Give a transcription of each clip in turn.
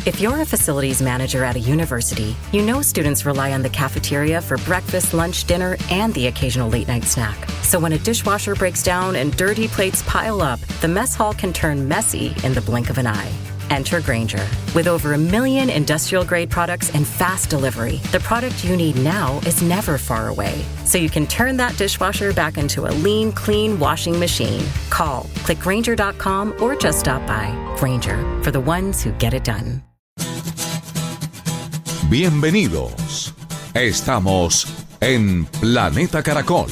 If you're a facilities manager at a university, you know students rely on the cafeteria for breakfast, lunch, dinner, and the occasional late-night snack. So when a dishwasher breaks down and dirty plates pile up, the mess hall can turn messy in the blink of an eye. Enter Grainger. With over 1 million industrial-grade products and fast delivery, the product you need now is never far away. So you can turn that dishwasher back into a lean, clean washing machine. Call, click Grainger.com, or just stop by. Grainger, for the ones who get it done. Bienvenidos. Estamos en Planeta Caracol.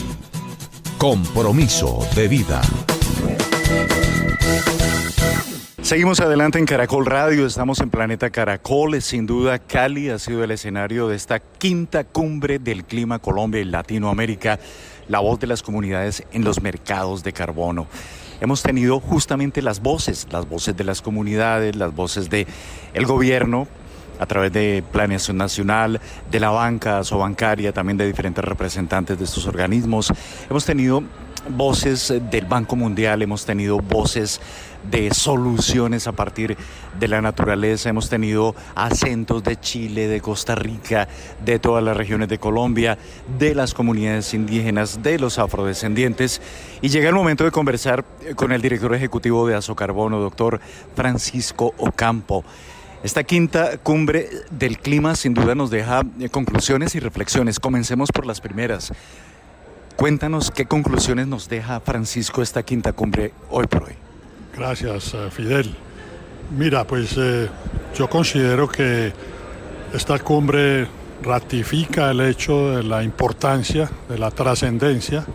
Compromiso de vida. Seguimos adelante en Caracol Radio, estamos en Planeta Caracol. Sin duda, Cali ha sido el escenario de esta quinta cumbre del clima Colombia y Latinoamérica, la voz de las comunidades en los mercados de carbono. Hemos tenido justamente las voces de las comunidades, las voces del gobierno, a través de Planeación Nacional, de la banca asobancaria, también de diferentes representantes de estos organismos. Hemos tenido voces del Banco Mundial, hemos tenido voces de soluciones a partir de la naturaleza, hemos tenido acentos de Chile, de Costa Rica, de todas las regiones de Colombia, de las comunidades indígenas, de los afrodescendientes. Y llega el momento de conversar con el director ejecutivo de Asocarbono, doctor Francisco Ocampo. Esta quinta cumbre del clima sin duda nos deja conclusiones y reflexiones. Comencemos por las primeras. Cuéntanos qué conclusiones nos deja, Francisco, esta quinta cumbre hoy por hoy. Gracias, Fidel. Mira, pues yo considero que esta cumbre ratifica el hecho de la importancia, de la trascendencia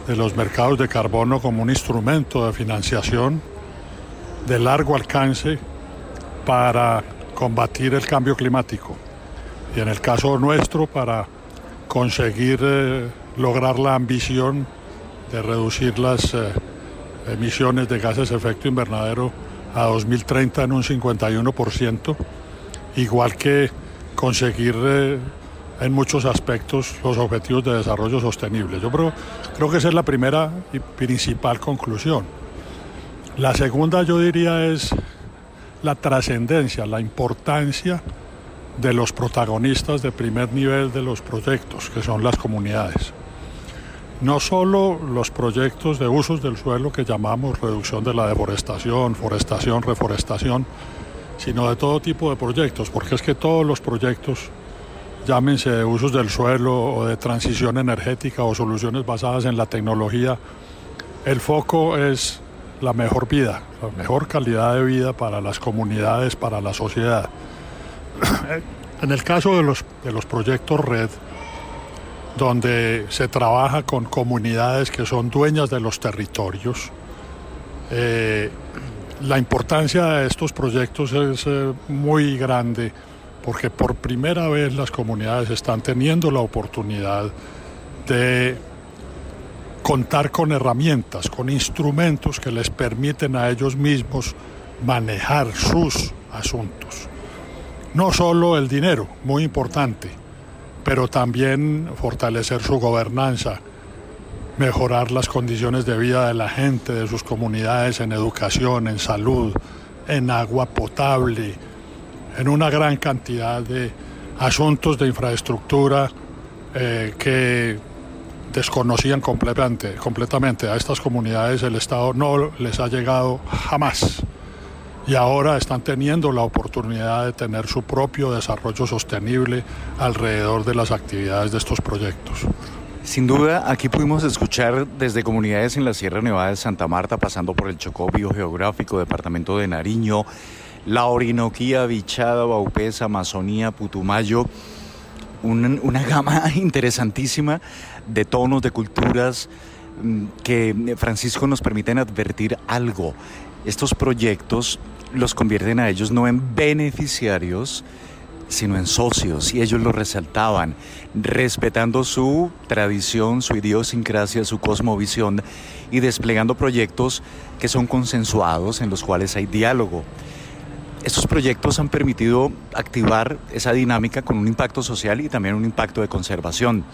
de los mercados de carbono como un instrumento de financiación de largo alcance para combatir el cambio climático y en el caso nuestro para conseguir lograr la ambición de reducir las emisiones de gases de efecto invernadero a 2030 en un 51%, igual que conseguir en muchos aspectos los objetivos de desarrollo sostenible. Yo creo que esa es la primera y principal conclusión. La segunda, yo diría, es la trascendencia, la importancia de los protagonistas de primer nivel de los proyectos, que son las comunidades. No solo los proyectos de usos del suelo que llamamos reducción de la deforestación, forestación, reforestación, sino de todo tipo de proyectos, porque es que todos los proyectos, llámense de usos del suelo o de transición energética o soluciones basadas en la tecnología, el foco es la mejor vida, la mejor calidad de vida para las comunidades, para la sociedad. En el caso de los proyectos RED, donde se trabaja con comunidades que son dueñas de los territorios, la importancia de estos proyectos es muy grande porque por primera vez las comunidades están teniendo la oportunidad de contar con herramientas, con instrumentos que les permiten a ellos mismos manejar sus asuntos. No solo el dinero, muy importante, pero también fortalecer su gobernanza, mejorar las condiciones de vida de la gente, de sus comunidades en educación, en salud, en agua potable, en una gran cantidad de asuntos de infraestructura que desconocían completamente. A estas comunidades el Estado no les ha llegado jamás. Y ahora están teniendo la oportunidad de tener su propio desarrollo sostenible alrededor de las actividades de estos proyectos. Sin duda, aquí pudimos escuchar desde comunidades en la Sierra Nevada de Santa Marta, pasando por el Chocó biogeográfico, departamento de Nariño, la Orinoquía, Vichada, Vaupés, Amazonía, Putumayo, una gama interesantísima de tonos, de culturas que, Francisco, nos permiten advertir algo. Estos proyectos los convierten a ellos no en beneficiarios, sino en socios, y ellos lo resaltaban, respetando su tradición, su idiosincrasia, su cosmovisión, y desplegando proyectos que son consensuados, en los cuales hay diálogo. Estos proyectos han permitido activar esa dinámica con un impacto social y también un impacto de conservación.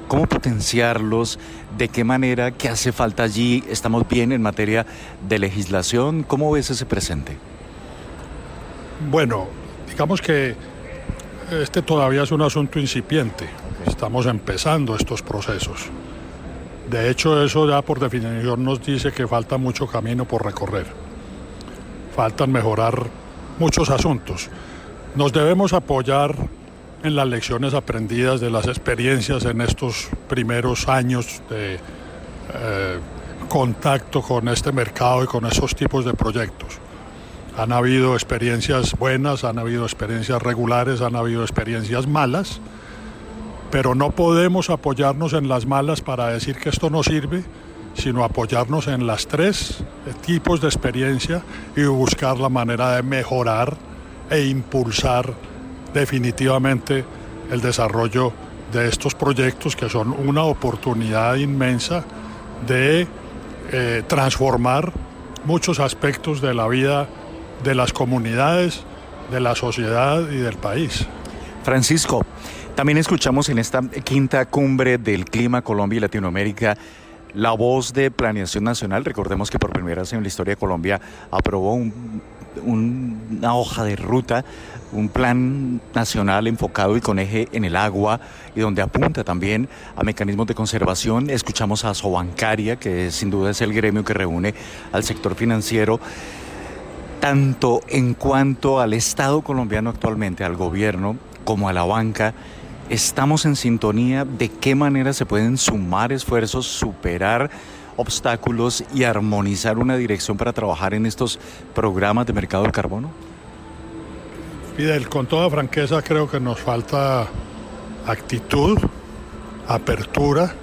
¿Cómo potenciarlos? ¿De qué manera? ¿Qué hace falta allí? ¿Estamos bien en materia de legislación? ¿Cómo ves ese presente? Bueno, Digamos que este todavía es un asunto incipiente. Estamos empezando estos procesos. De hecho, eso ya por definición nos dice que falta mucho camino por recorrer. Faltan mejorar muchos asuntos. Nos debemos apoyar en las lecciones aprendidas de las experiencias en estos primeros años de contacto con este mercado y con esos tipos de proyectos. Han habido experiencias buenas, han habido experiencias regulares, han habido experiencias malas, pero no podemos apoyarnos en las malas para decir que esto no sirve, sino apoyarnos en las tres tipos de experiencia y buscar la manera de mejorar e impulsar definitivamente el desarrollo de estos proyectos, que son una oportunidad inmensa de transformar muchos aspectos de la vida de las comunidades, de la sociedad y del país. Francisco, también escuchamos en esta quinta cumbre del clima Colombia y Latinoamérica la voz de Planeación Nacional. Recordemos que por primera vez en la historia de Colombia aprobó una hoja de ruta, un plan nacional enfocado y con eje en el agua y donde apunta también a mecanismos de conservación. Escuchamos a Sobancaria, que sin duda es el gremio que reúne al sector financiero, tanto en cuanto al Estado colombiano actualmente, al gobierno, como a la banca. ¿Estamos en sintonía? ¿De qué manera se pueden sumar esfuerzos, superar obstáculos y armonizar una dirección para trabajar en estos programas de mercado del carbono? Fidel, con toda franqueza creo que nos falta actitud, apertura.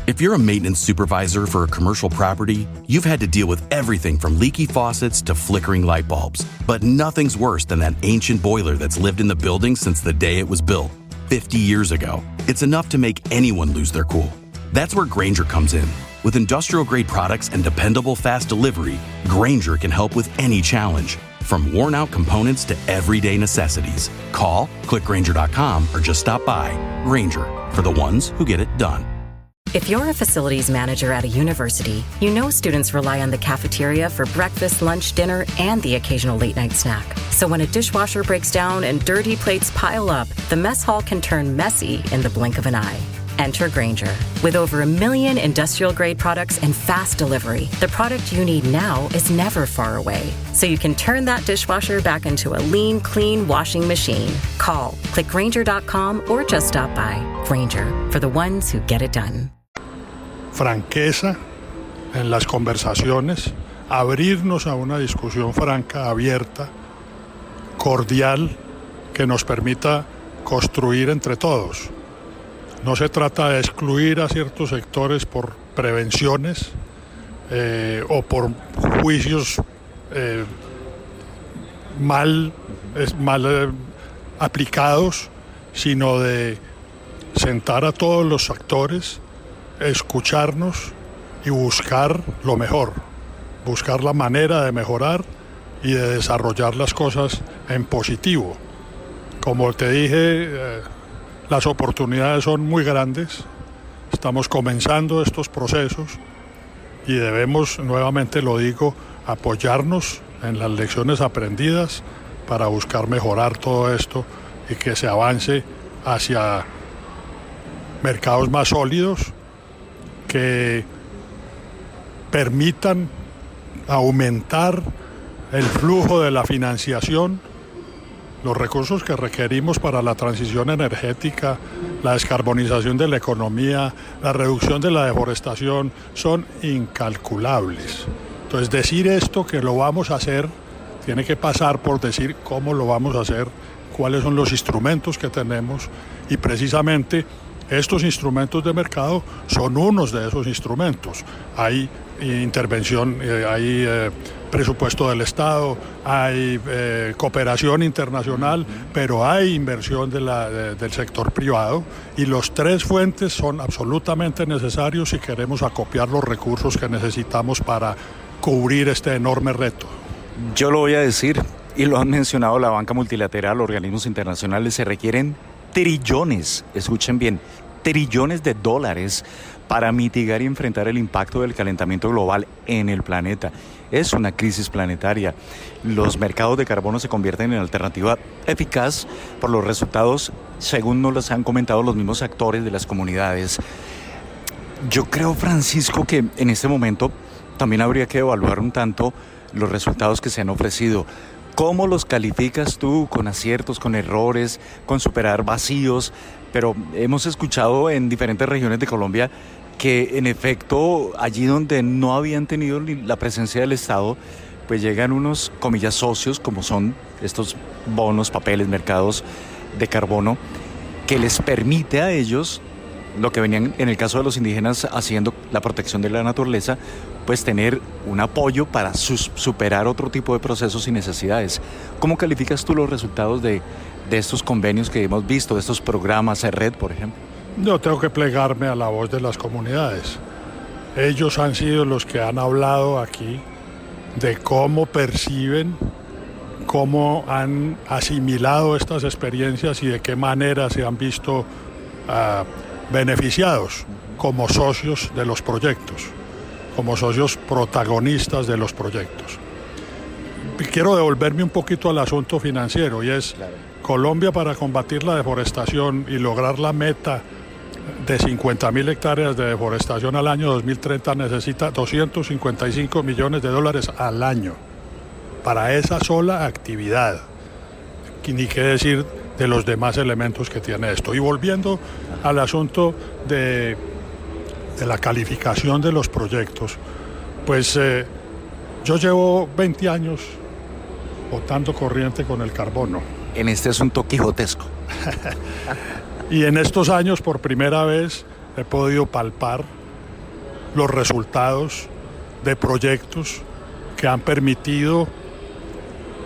If you're a maintenance supervisor for a commercial property, you've had to deal with everything from leaky faucets to flickering light bulbs. But nothing's worse than that ancient boiler that's lived in the building since the day it was built, 50 years ago. It's enough to make anyone lose their cool. That's where Grainger comes in. With industrial-grade products and dependable fast delivery, Grainger can help with any challenge, from worn-out components to everyday necessities. Call, click Grainger.com, or just stop by. Grainger, for the ones who get it done. If you're a facilities manager at a university, you know students rely on the cafeteria for breakfast, lunch, dinner, and the occasional late-night snack. So when a dishwasher breaks down and dirty plates pile up, the mess hall can turn messy in the blink of an eye. Enter Grainger. With over 1 million industrial-grade products and fast delivery, the product you need now is never far away. So you can turn that dishwasher back into a lean, clean washing machine. Call, click Grainger.com, or just stop by. Grainger, for the ones who get it done. Franqueza en las conversaciones, abrirnos a una discusión franca, abierta, cordial, que nos permita construir entre todos. No se trata de excluir a ciertos sectores por prevenciones o por juicios mal aplicados, sino de sentar a todos los actores, escucharnos y buscar lo mejor, buscar la manera de mejorar y de desarrollar las cosas en positivo. Como te dije, las oportunidades son muy grandes, estamos comenzando estos procesos y debemos, nuevamente lo digo, apoyarnos en las lecciones aprendidas para buscar mejorar todo esto y que se avance hacia mercados más sólidos que permitan aumentar el flujo de la financiación, los recursos que requerimos para la transición energética, la descarbonización de la economía, la reducción de la deforestación, son incalculables. Entonces, decir esto que lo vamos a hacer, tiene que pasar por decir cómo lo vamos a hacer, cuáles son los instrumentos que tenemos, y precisamente estos instrumentos de mercado son unos de esos instrumentos. Hay intervención, hay presupuesto del Estado, hay cooperación internacional, pero hay inversión del sector privado, y los tres fuentes son absolutamente necesarios si queremos acopiar los recursos que necesitamos para cubrir este enorme reto. Yo lo voy a decir, y lo han mencionado la banca multilateral, organismos internacionales, se requieren trillones, escuchen bien, trillones de dólares para mitigar y enfrentar el impacto del calentamiento global en el planeta. Es una crisis planetaria. Los mercados de carbono se convierten en alternativa eficaz por los resultados, según nos los han comentado los mismos actores de las comunidades. Yo creo, Francisco, que en este momento también habría que evaluar un tanto los resultados que se han ofrecido. ¿Cómo los calificas tú? ¿Con aciertos, con errores, con superar vacíos? Pero hemos escuchado en diferentes regiones de Colombia que en efecto allí donde no habían tenido la presencia del Estado, pues llegan unos, comillas, socios, como son estos bonos, papeles, mercados de carbono, que les permite a ellos, lo que venían en el caso de los indígenas haciendo la protección de la naturaleza, pues tener un apoyo para superar otro tipo de procesos y necesidades. ¿Cómo calificas tú los resultados de estos convenios que hemos visto, de estos programas, RED, por ejemplo? Yo tengo que plegarme a la voz de las comunidades. Ellos han sido los que han hablado aquí de cómo perciben, cómo han asimilado estas experiencias y de qué manera se han visto beneficiados como socios de los proyectos, como socios protagonistas de los proyectos. Quiero devolverme un poquito al asunto financiero y es Colombia, para combatir la deforestación y lograr la meta de 50.000 hectáreas de deforestación al año 2030, necesita $255 millones al año para esa sola actividad. Ni qué decir de los demás elementos que tiene esto. Y volviendo al asunto de la calificación de los proyectos, pues yo llevo 20 años botando corriente con el carbono. En este asunto quijotesco. Y en estos años, por primera vez, he podido palpar los resultados de proyectos que han permitido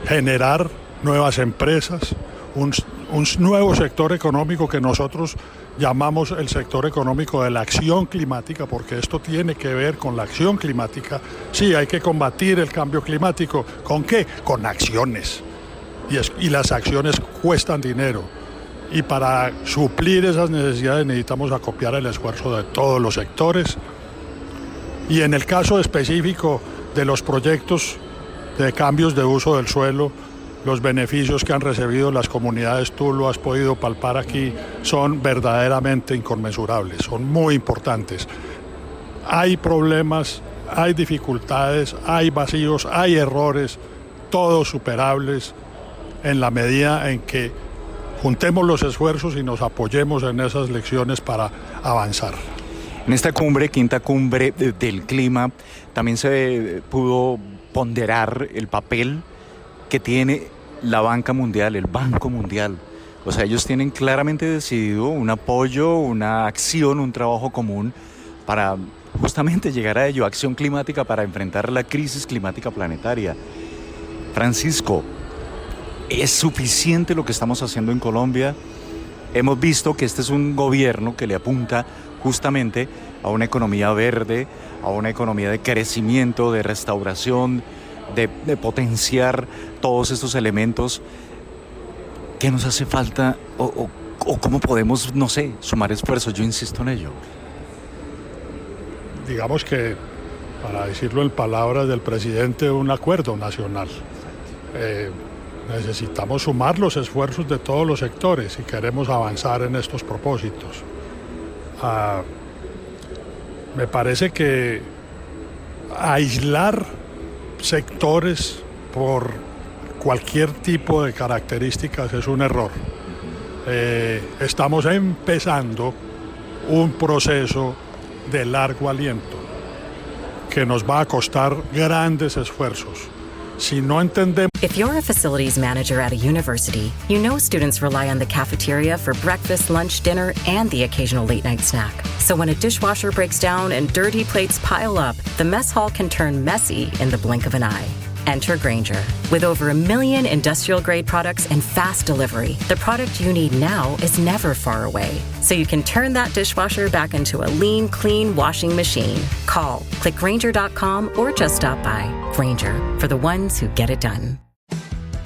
generar nuevas empresas, un nuevo sector económico que nosotros llamamos el sector económico de la acción climática, porque esto tiene que ver con la acción climática. Sí, hay que combatir el cambio climático. ¿Con qué? Con acciones. Y las acciones cuestan dinero. Y para suplir esas necesidades necesitamos acopiar el esfuerzo de todos los sectores. Y en el caso específico de los proyectos de cambios de uso del suelo, los beneficios que han recibido las comunidades, tú lo has podido palpar aquí, son verdaderamente inconmensurables, son muy importantes. Hay problemas, hay dificultades, hay vacíos, hay errores, todos superables en la medida en que juntemos los esfuerzos y nos apoyemos en esas lecciones para avanzar. En esta cumbre, quinta cumbre del clima, también se pudo ponderar el papel que tiene la banca mundial, el Banco Mundial. O sea, ellos tienen claramente decidido un apoyo, una acción, un trabajo común para justamente llegar a ello, acción climática para enfrentar la crisis climática planetaria. Francisco, ¿es suficiente lo que estamos haciendo en Colombia? Hemos visto que este es un gobierno que le apunta justamente a una economía verde, a una economía de crecimiento, de restauración, de potenciar todos estos elementos. ¿Qué nos hace falta o cómo podemos, no sé, sumar esfuerzos? Yo insisto en ello. Digamos que, para decirlo en palabras del presidente, un acuerdo nacional. Necesitamos sumar los esfuerzos de todos los sectores si queremos avanzar en estos propósitos. Me parece que aislar sectores por cualquier tipo de características es un error. Estamos empezando un proceso de largo aliento que nos va a costar grandes esfuerzos. Si no entendemos... If you're a facilities manager at a university, you know students rely on the cafeteria for breakfast, lunch, dinner, and the occasional late-night snack. So when a dishwasher breaks down and dirty plates pile up, the mess hall can turn messy in the blink of an eye. Enter Grainger. With over 1 million industrial-grade products and fast delivery, the product you need now is never far away. So you can turn that dishwasher back into a lean, clean washing machine. Call, click Grainger.com, or just stop by. Grainger, for the ones who get it done.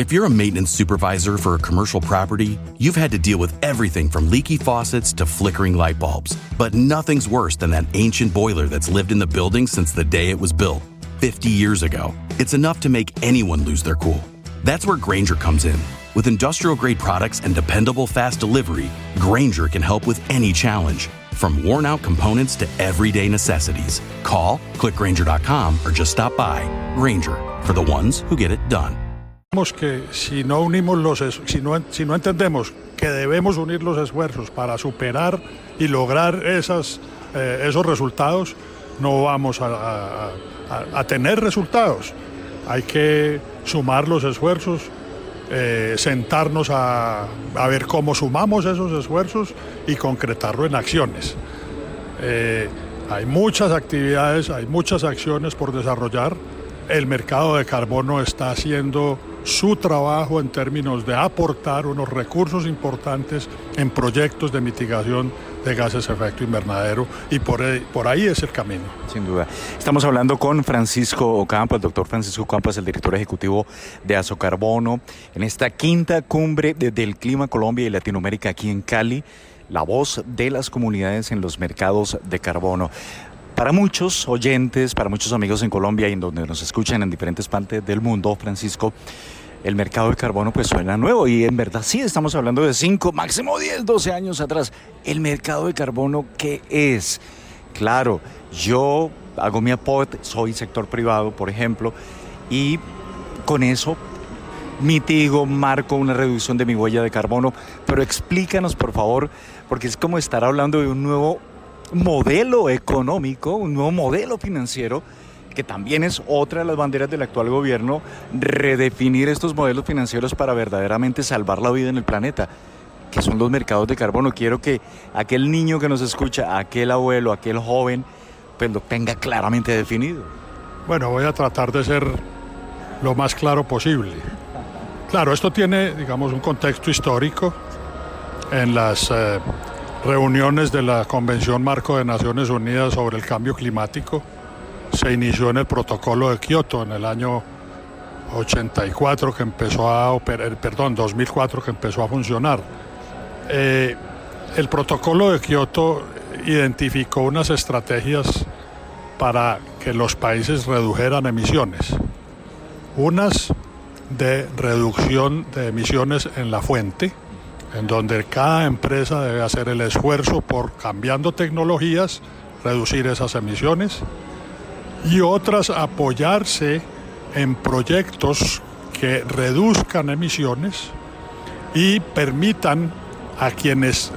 If you're a maintenance supervisor for a commercial property, you've had to deal with everything from leaky faucets to flickering light bulbs. But nothing's worse than that ancient boiler that's lived in the building since the day it was built, 50 years ago. It's enough to make anyone lose their cool. That's where Grainger comes in. With industrial-grade products and dependable fast delivery, Grainger can help with any challenge, from worn-out components to everyday necessities. Call, click Grainger.com, or just stop by. Grainger, for the ones who get it done. Que si no entendemos que debemos unir los esfuerzos para superar y lograr esos resultados, no vamos a tener resultados. Hay que sumar los esfuerzos, sentarnos a ver cómo sumamos esos esfuerzos y concretarlo en acciones. Hay muchas actividades, hay muchas acciones por desarrollar. El mercado de carbono está haciendo su trabajo en términos de aportar unos recursos importantes en proyectos de mitigación de gases de efecto invernadero, y por ahí es el camino. Sin duda. Estamos hablando con Francisco Ocampo, el doctor Francisco Ocampo es el director ejecutivo de Azocarbono, en esta quinta cumbre del Clima Colombia y Latinoamérica aquí en Cali, la voz de las comunidades en los mercados de carbono. Para muchos oyentes, para muchos amigos en Colombia y en donde nos escuchan en diferentes partes del mundo, Francisco, el mercado de carbono pues suena nuevo, y en verdad sí, estamos hablando de 5, máximo 10, 12 años atrás. ¿El mercado de carbono qué es? Claro, yo hago mi aporte, soy sector privado, por ejemplo, y con eso mitigo, marco una reducción de mi huella de carbono, pero explícanos, por favor, porque es como estar hablando de un nuevo modelo económico, un nuevo modelo financiero, que también es otra de las banderas del actual gobierno, redefinir estos modelos financieros para verdaderamente salvar la vida en el planeta, que son los mercados de carbono. Quiero que aquel niño que nos escucha, aquel abuelo, aquel joven, pues lo tenga claramente definido. Bueno, voy a tratar de ser lo más claro posible. Claro, esto tiene, digamos, un contexto histórico. En las reuniones de la Convención Marco de Naciones Unidas sobre el Cambio Climático, se inició en el Protocolo de Kioto en el año 2004 que empezó a funcionar. El Protocolo de Kioto identificó unas estrategias para que los países redujeran emisiones. Unas de reducción de emisiones en la fuente, en donde cada empresa debe hacer el esfuerzo por, cambiando tecnologías, reducir esas emisiones, y otras apoyarse en proyectos que reduzcan emisiones y permitan a quienes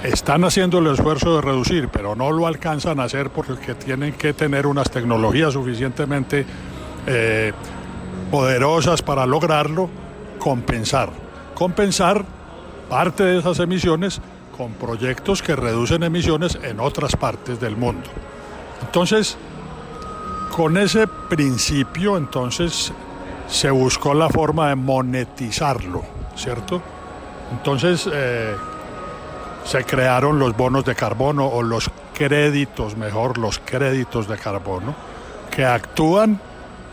están haciendo el esfuerzo de reducir, pero no lo alcanzan a hacer porque tienen que tener unas tecnologías suficientemente poderosas para lograrlo, compensar parte de esas emisiones con proyectos que reducen emisiones en otras partes del mundo. Entonces, con ese principio, entonces, se buscó la forma de monetizarlo, ¿cierto? Entonces, se crearon los bonos de carbono, o los créditos de carbono, que actúan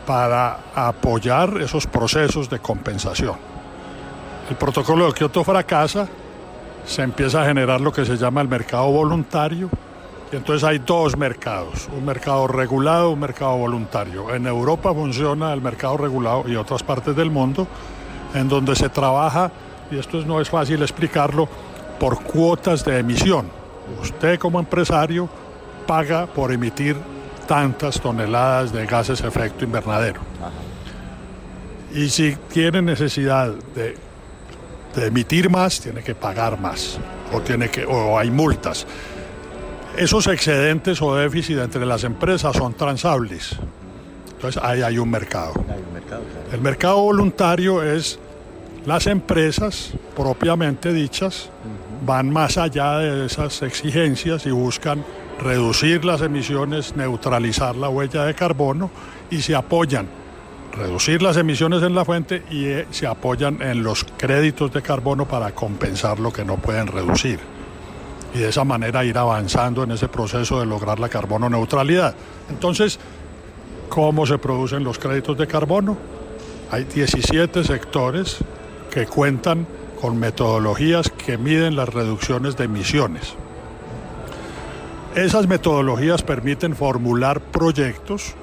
para apoyar esos procesos de compensación. El Protocolo de Kioto fracasa, se empieza a generar lo que se llama el mercado voluntario, y entonces hay dos mercados, un mercado regulado, un mercado voluntario. En Europa funciona el mercado regulado, y otras partes del mundo, en donde se trabaja, y esto no es fácil explicarlo, por cuotas de emisión. Usted como empresario paga por emitir tantas toneladas de gases de efecto invernadero. Y si tiene necesidad de emitir más, tiene que pagar más, o hay multas. Esos excedentes o déficit entre las empresas son transables. Entonces ahí hay un mercado. El mercado voluntario es las empresas propiamente dichas van más allá de esas exigencias y buscan reducir las emisiones, neutralizar la huella de carbono, y se apoyan reducir las emisiones en la fuente y se apoyan en los créditos de carbono para compensar lo que no pueden reducir. Y de esa manera ir avanzando en ese proceso de lograr la carbono neutralidad. Entonces, ¿cómo se producen los créditos de carbono? Hay 17 sectores que cuentan con metodologías que miden las reducciones de emisiones. Esas metodologías permiten formular proyectos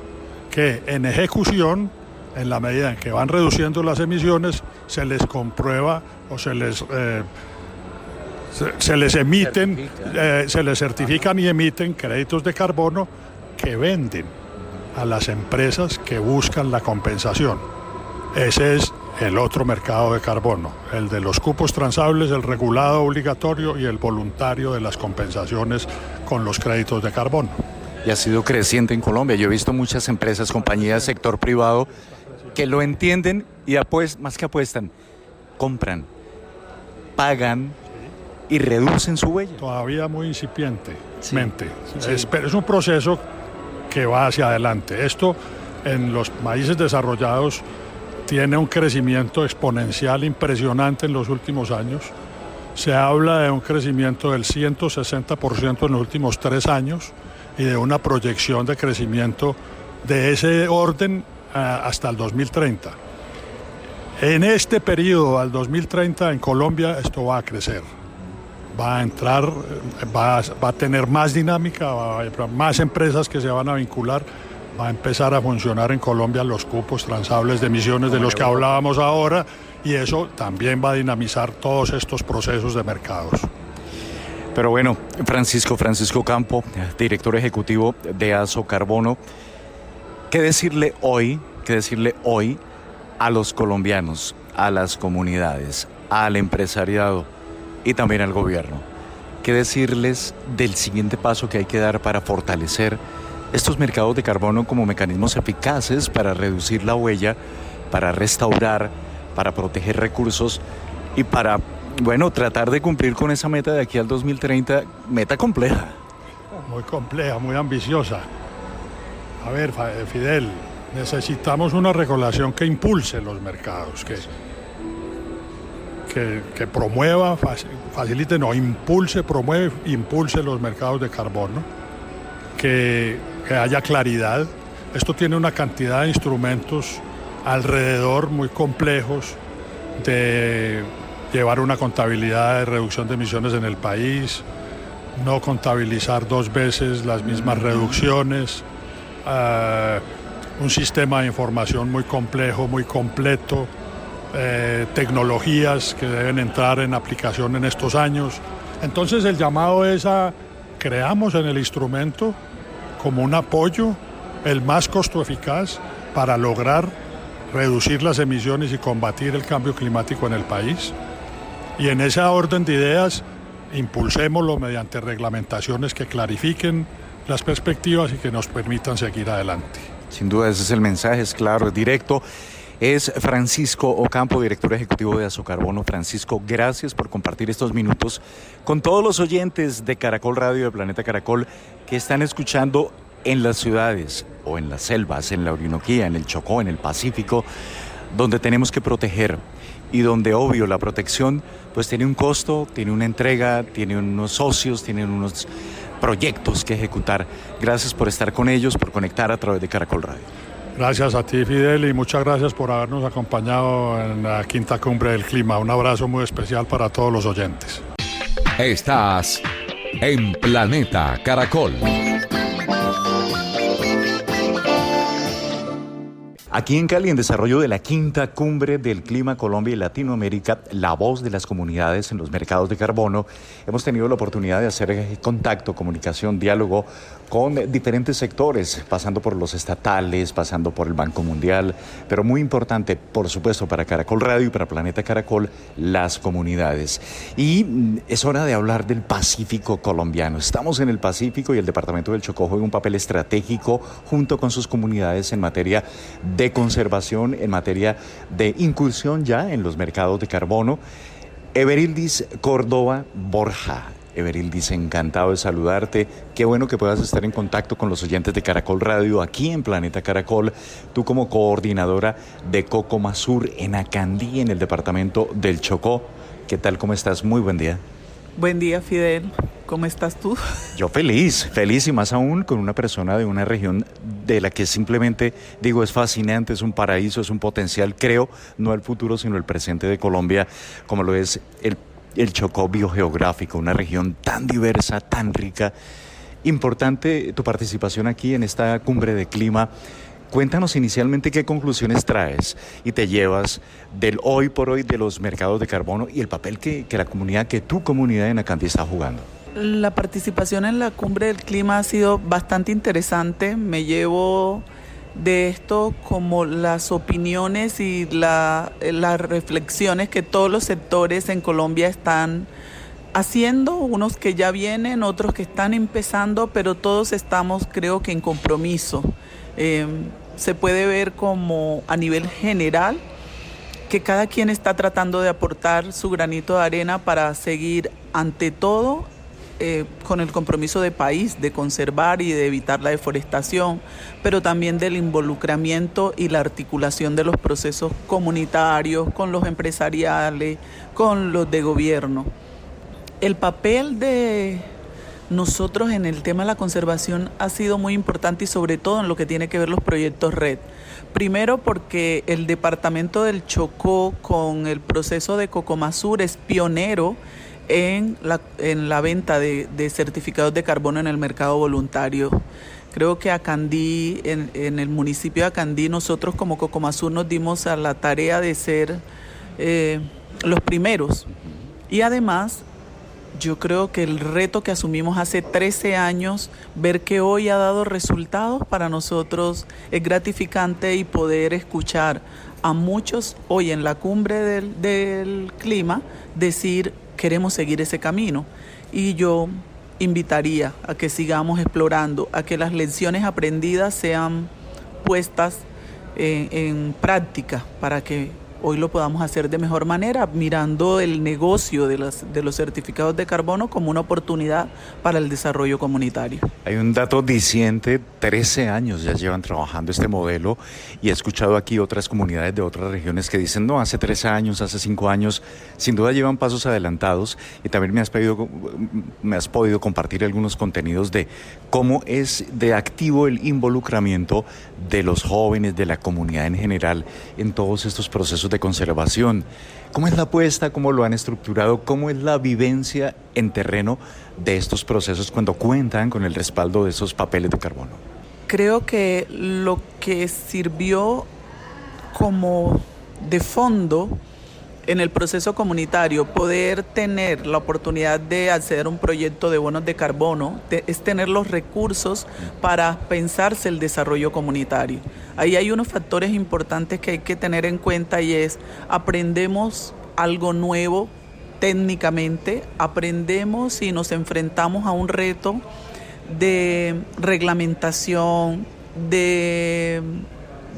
que en ejecución, en la medida en que van reduciendo las emisiones, se les comprueba o se les emiten, se les certifican y emiten créditos de carbono que venden a las empresas que buscan la compensación. Ese es el otro mercado de carbono, el de los cupos transables, el regulado obligatorio y el voluntario de las compensaciones con los créditos de carbono. Y ha sido creciente en Colombia. Yo he visto muchas empresas, compañías, sector privado, que lo entienden y más que apuestan, compran, pagan y reducen su huella. Todavía muy incipientemente. Sí. Pero es un proceso que va hacia adelante. Esto en los países desarrollados tiene un crecimiento exponencial impresionante en los últimos años. Se habla de un crecimiento del 160% en los últimos 3 años y de una proyección de crecimiento de ese orden hasta el 2030. En este periodo, al 2030, en Colombia esto va a crecer. Va a entrar, va a tener más dinámica, va a haber más empresas que se van a vincular. Va a empezar a funcionar en Colombia los cupos transables de emisiones de los que hablábamos ahora, y eso también va a dinamizar todos estos procesos de mercados. Pero bueno, Francisco Campo, director ejecutivo de Azocarbono, ¿qué decirle hoy a los colombianos, a las comunidades, al empresariado y también al gobierno? ¿Qué decirles del siguiente paso que hay que dar para fortalecer estos mercados de carbono como mecanismos eficaces para reducir la huella, para restaurar, para proteger recursos y para, tratar de cumplir con esa meta de aquí al 2030, meta compleja? Muy compleja, muy ambiciosa. A ver, Fidel, necesitamos una regulación que impulse los mercados, que promueva, facilite, impulse los mercados de carbono, que haya claridad. Esto tiene una cantidad de instrumentos alrededor muy complejos de llevar una contabilidad de reducción de emisiones en el país, no contabilizar 2 veces las mismas reducciones, un sistema de información muy complejo, muy completo, tecnologías que deben entrar en aplicación en estos años. Entonces el llamado es creamos en el instrumento como un apoyo, el más costo eficaz para lograr reducir las emisiones y combatir el cambio climático en el país. Y en esa orden de ideas, impulsémoslo mediante reglamentaciones que clarifiquen las perspectivas y que nos permitan seguir adelante. Sin duda, ese es el mensaje, es claro, es directo. Es Francisco Ocampo, director ejecutivo de Azocarbono. Francisco, gracias por compartir estos minutos con todos los oyentes de Caracol Radio, de Planeta Caracol, que están escuchando en las ciudades o en las selvas, en la Orinoquía, en el Chocó, en el Pacífico, donde tenemos que proteger y donde, obvio, la protección pues tiene un costo, tiene una entrega, tiene unos socios, tiene unos proyectos que ejecutar. Gracias por estar con ellos, por conectar a través de Caracol Radio. Gracias a ti, Fidel, y muchas gracias por habernos acompañado en la quinta cumbre del clima. Un abrazo muy especial para todos los oyentes. Estás en Planeta Caracol. Aquí en Cali, en desarrollo de la quinta cumbre del clima Colombia y Latinoamérica, la voz de las comunidades en los mercados de carbono, hemos tenido la oportunidad de hacer contacto, comunicación, diálogo con diferentes sectores, pasando por los estatales, pasando por el Banco Mundial, pero muy importante, por supuesto, para Caracol Radio y para Planeta Caracol, las comunidades. Y es hora de hablar del Pacífico colombiano. Estamos en el Pacífico y el departamento del Chocó juega un papel estratégico junto con sus comunidades en materia de conservación, en materia de incursión ya en los mercados de carbono. Everildis Córdoba Borja. Everildis, encantado de saludarte. Qué bueno que puedas estar en contacto con los oyentes de Caracol Radio aquí en Planeta Caracol. Tú como coordinadora de Cocomasur en Acandí, en el departamento del Chocó. ¿Qué tal? ¿Cómo estás? Muy buen día. Buen día, Fidel. ¿Cómo estás tú? Yo feliz y más aún con una persona de una región de la que simplemente digo es fascinante, es un paraíso, es un potencial, creo, no el futuro sino el presente de Colombia, como lo es el Chocó biogeográfico, una región tan diversa, tan rica. Importante tu participación aquí en esta cumbre de clima. Cuéntanos inicialmente qué conclusiones traes y te llevas del hoy por hoy de los mercados de carbono y el papel que tu comunidad en Acandí está jugando. La participación en la cumbre del clima ha sido bastante interesante. Me llevo de esto como las opiniones y las reflexiones que todos los sectores en Colombia están haciendo, unos que ya vienen, otros que están empezando, pero todos estamos, creo que, en compromiso. Se puede ver como a nivel general que cada quien está tratando de aportar su granito de arena para seguir ante todo con el compromiso de país, de conservar y de evitar la deforestación, pero también del involucramiento y la articulación de los procesos comunitarios, con los empresariales, con los de gobierno. El papel de nosotros en el tema de la conservación ha sido muy importante y sobre todo en lo que tiene que ver los proyectos REDD. Primero porque el departamento del Chocó con el proceso de Cocomasur es pionero en la venta de certificados de carbono en el mercado voluntario. Creo que Acandí, en el municipio de Acandí, nosotros como Cocomasur nos dimos a la tarea de ser los primeros. Y además, yo creo que el reto que asumimos hace 13 años, ver que hoy ha dado resultados para nosotros es gratificante, y poder escuchar a muchos hoy en la cumbre del clima decir queremos seguir ese camino. Y yo invitaría a que sigamos explorando, a que las lecciones aprendidas sean puestas en práctica para que hoy lo podamos hacer de mejor manera, mirando el negocio de los certificados de carbono como una oportunidad para el desarrollo comunitario. Hay un dato diciente, 13 años ya llevan trabajando este modelo, y he escuchado aquí otras comunidades de otras regiones que dicen, no, hace 13 años, hace 5 años, sin duda llevan pasos adelantados, y también me has podido compartir algunos contenidos de cómo es de activo el involucramiento de los jóvenes, de la comunidad en general, en todos estos procesos de conservación. ¿Cómo es la apuesta? ¿Cómo lo han estructurado? ¿Cómo es la vivencia en terreno de estos procesos cuando cuentan con el respaldo de esos papeles de carbono? Creo que lo que sirvió como de fondo en el proceso comunitario, poder tener la oportunidad de acceder a un proyecto de bonos de carbono, es tener los recursos para pensarse el desarrollo comunitario. Ahí hay unos factores importantes que hay que tener en cuenta, y es, aprendemos algo nuevo técnicamente, aprendemos y nos enfrentamos a un reto de reglamentación, de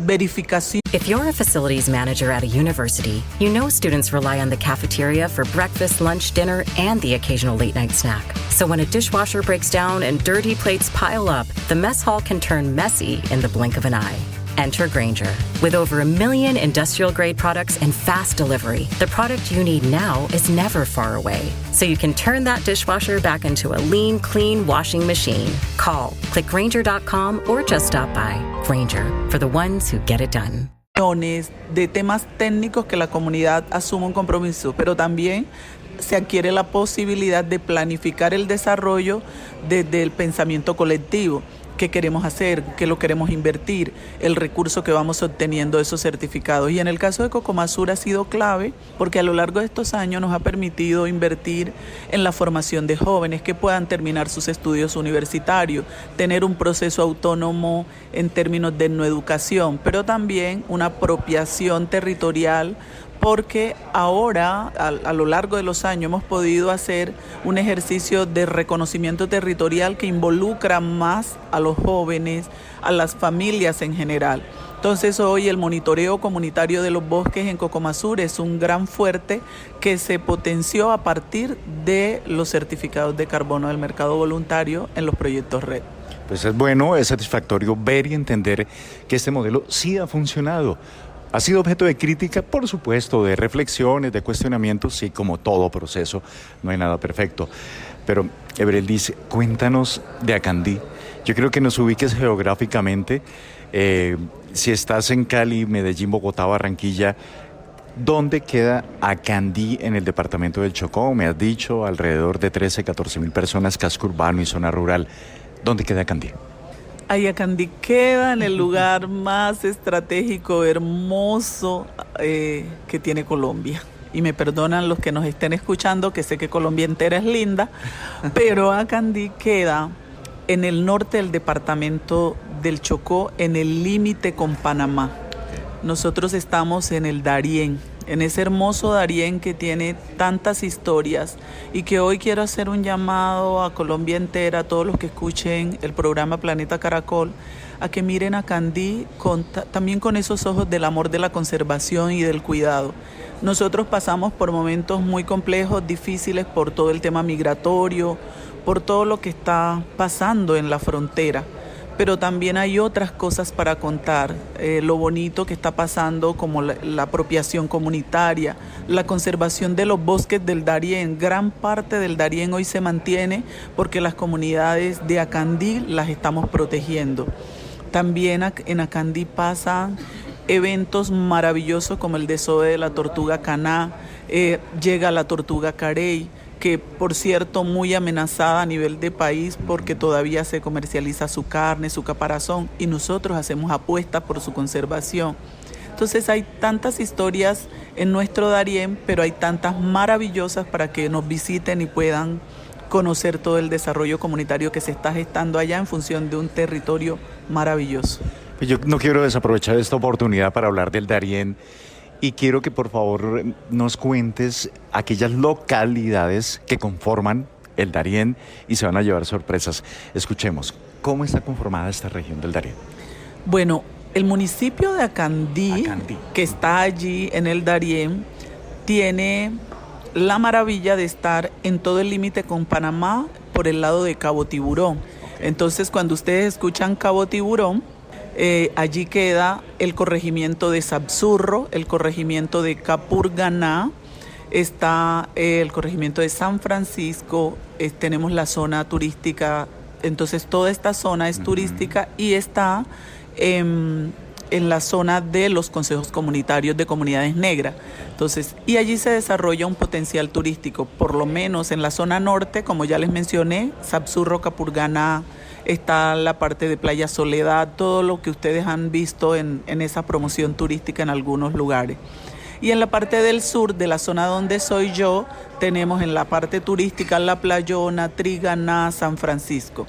verificación. If you're a facilities manager at a university, you know students rely on the cafeteria for breakfast, lunch, dinner, and the occasional late-night snack. So when a dishwasher breaks down and dirty plates pile up, the mess hall can turn messy in the blink of an eye. Enter Grainger. With over 1 million industrial-grade products and fast delivery, the product you need now is never far away. So you can turn that dishwasher back into a lean, clean washing machine. Call, click Grainger.com, or just stop by. Grainger, for the ones who get it done. De temas técnicos que la comunidad asume un compromiso, pero también se adquiere la posibilidad de planificar el desarrollo desde el pensamiento colectivo. ¿Qué queremos hacer? ¿Qué lo queremos invertir? El recurso que vamos obteniendo de esos certificados. Y en el caso de Cocomasur ha sido clave, porque a lo largo de estos años nos ha permitido invertir en la formación de jóvenes que puedan terminar sus estudios universitarios, tener un proceso autónomo en términos de etnoeducación, pero también una apropiación territorial, porque ahora, a lo largo de los años, hemos podido hacer un ejercicio de reconocimiento territorial que involucra más a los jóvenes, a las familias en general. Entonces hoy el monitoreo comunitario de los bosques en Cocomasur es un gran fuerte que se potenció a partir de los certificados de carbono del mercado voluntario en los proyectos REDD. Pues es bueno, es satisfactorio ver y entender que este modelo sí ha funcionado. Ha sido objeto de crítica, por supuesto, de reflexiones, de cuestionamientos, sí, como todo proceso, no hay nada perfecto. Pero, Ebreldis, cuéntanos de Acandí. Yo creo que nos ubiques geográficamente. Si estás en Cali, Medellín, Bogotá, Barranquilla, ¿dónde queda Acandí en el departamento del Chocó? Me has dicho alrededor de 13, 14 mil personas, casco urbano y zona rural. ¿Dónde queda Acandí? Ahí Acandí queda en el lugar más estratégico, hermoso que tiene Colombia. Y me perdonan los que nos estén escuchando, que sé que Colombia entera es linda, pero Acandí queda en el norte del departamento del Chocó, en el límite con Panamá. Nosotros estamos en el Darién, en ese hermoso Darién que tiene tantas historias y que hoy quiero hacer un llamado a Colombia entera, a todos los que escuchen el programa Planeta Caracol, a que miren a Acandí también con esos ojos del amor de la conservación y del cuidado. Nosotros pasamos por momentos muy complejos, difíciles por todo el tema migratorio, por todo lo que está pasando en la frontera. Pero también hay otras cosas para contar, lo bonito que está pasando como la apropiación comunitaria, la conservación de los bosques del Darién. Gran parte del Darién hoy se mantiene porque las comunidades de Acandí las estamos protegiendo. También en Acandí pasan eventos maravillosos como el desove de la tortuga caná, llega la tortuga carey, que por cierto muy amenazada a nivel de país porque todavía se comercializa su carne, su caparazón, y nosotros hacemos apuestas por su conservación. Entonces hay tantas historias en nuestro Darién, pero hay tantas maravillosas para que nos visiten y puedan conocer todo el desarrollo comunitario que se está gestando allá en función de un territorio maravilloso. Yo no quiero desaprovechar esta oportunidad para hablar del Darién. Y quiero que por favor nos cuentes aquellas localidades que conforman el Darién y se van a llevar sorpresas. Escuchemos, ¿cómo está conformada esta región del Darién? Bueno, el municipio de Acandí, que está allí en el Darién, tiene la maravilla de estar en todo el límite con Panamá por el lado de Cabo Tiburón. Entonces, cuando ustedes escuchan Cabo Tiburón, allí queda el corregimiento de Sabzurro, el corregimiento de Capurganá, está el corregimiento de San Francisco, tenemos la zona turística, entonces toda esta zona es turística y está en la zona de los consejos comunitarios de comunidades negras. Entonces, y allí se desarrolla un potencial turístico, por lo menos en la zona norte, como ya les mencioné, Sabzurro, Capurganá, está la parte de Playa Soledad, todo lo que ustedes han visto en esa promoción turística en algunos lugares. Y en la parte del sur, de la zona donde soy yo, tenemos en la parte turística La Playona, Triganá, San Francisco.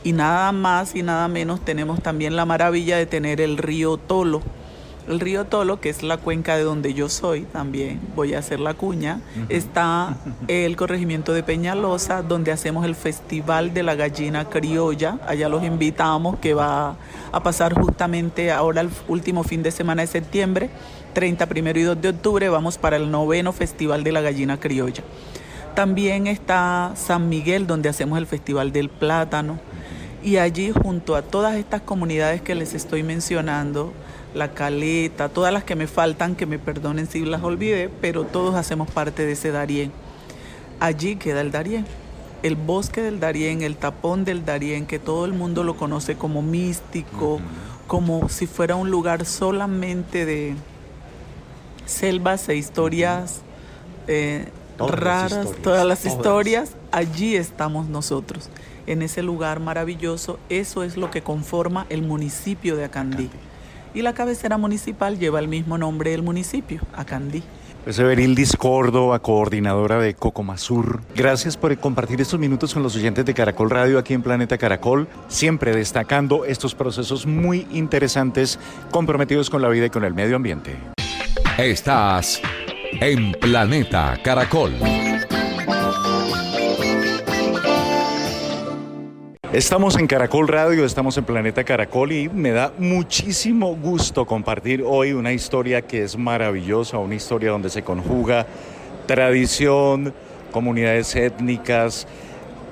Y nada más y nada menos tenemos también la maravilla de tener el río Tolo. El río Tolo, que es la cuenca de donde yo soy, también voy a hacer la cuña, está el corregimiento de Peñalosa, donde hacemos el Festival de la Gallina Criolla. Allá los invitamos, que va a pasar justamente ahora el último fin de semana de septiembre, 30, 1 y 2 de octubre, vamos para el 9º Festival de la Gallina Criolla. También está San Miguel, donde hacemos el Festival del Plátano. Y allí, junto a todas estas comunidades que les estoy mencionando, La Caleta, todas las que me faltan, que me perdonen si las olvidé, pero todos hacemos parte de ese Darién. Allí queda el Darién, el bosque del Darién, el tapón del Darién, que todo el mundo lo conoce como místico, como si fuera un lugar solamente de selvas e historias raras, todas las historias. Allí estamos nosotros, en ese lugar maravilloso. Eso es lo que conforma el municipio de Acandí. Y la cabecera municipal lleva el mismo nombre del municipio, Acandí. Pues Ebreldis Córdoba, coordinadora de Cocomasur, gracias por compartir estos minutos con los oyentes de Caracol Radio aquí en Planeta Caracol, siempre destacando estos procesos muy interesantes comprometidos con la vida y con el medio ambiente. Estás en Planeta Caracol. Estamos en Caracol Radio, estamos en Planeta Caracol y me da muchísimo gusto compartir hoy una historia que es maravillosa, una historia donde se conjuga tradición, comunidades étnicas,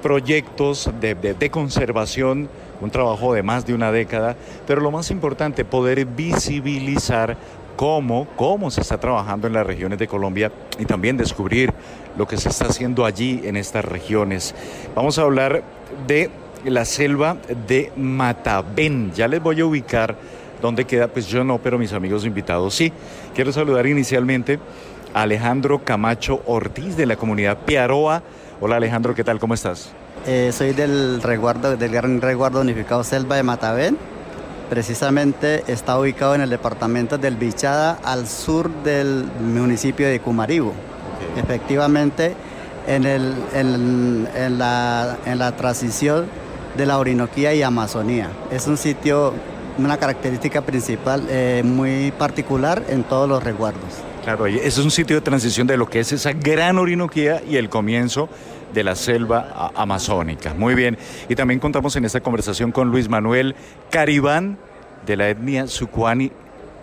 proyectos de conservación, un trabajo de más de una década, pero lo más importante, poder visibilizar cómo se está trabajando en las regiones de Colombia y también descubrir lo que se está haciendo allí en estas regiones. Vamos a hablar de la selva de Matavén. Ya les voy a ubicar dónde queda, pues yo no, pero mis amigos invitados sí. Quiero saludar inicialmente a Alejandro Camacho Ortiz de la comunidad Piaroa. Hola Alejandro, ¿qué tal? ¿Cómo estás? Soy del Gran Resguardo Unificado Selva de Matavén. Precisamente está ubicado en el departamento del Bichada, al sur del municipio de Cumaribo. Okay. Efectivamente, en la transición de la Orinoquía y Amazonía. Es un sitio, una característica principal muy particular en todos los resguardos. Claro, ese es un sitio de transición de lo que es esa gran Orinoquía y el comienzo de la selva amazónica. Muy bien, y también contamos en esta conversación con Luis Manuel Caribán de la etnia Sucuani.